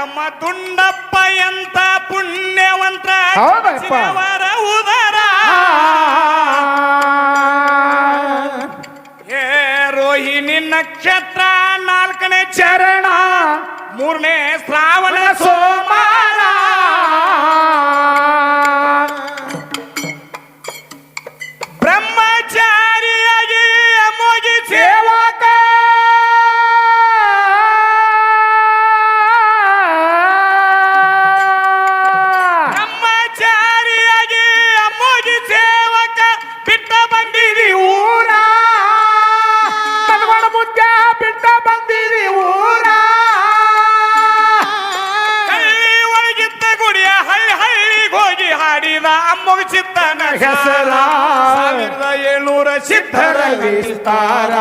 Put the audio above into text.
ನಾಗಮ್ಮ ದುಂಡಪ್ಪ ಎಂತ ಪುಣ್ಯವಂತ ಅವರ ಉದರ ಹೇ ರೋಹಿಣಿ ನಕ್ಷತ್ರ 4ನೇ ಚರಣ 3ನೇ ಶ್ರಾವಣ ಸೋಮವಾರ ಬ್ರಹ್ಮಚಾರಿಯಾಗಿ ಅಮೋಗಿ ಸೇವಕ ಬ್ರಹ್ಮಚಾರಿಯಾಗಿ ಅಮೋಗಿ ಸೇವಕ ಬಿಟ್ಟ ಬಂದಿರಿ ಊರ ತನ್ಗೊಂಡ ಮುದ್ದ ಬಿಟ್ಟ ಬಂದಿರಿ ಊರ ಹಳ್ಳಿ ಒಳಗಿದ್ದ ಗುಡಿಯ ಹಳ್ಳಿ ಹಳ್ಳಿಗೆ ಹೋಗಿ ಹಾಡಿದ ಅಮ್ಮಗ ಚಿತ್ತನ ಹೆಸರ 1700 ಸಿದ್ಧರ ವಿಸ್ತಾರ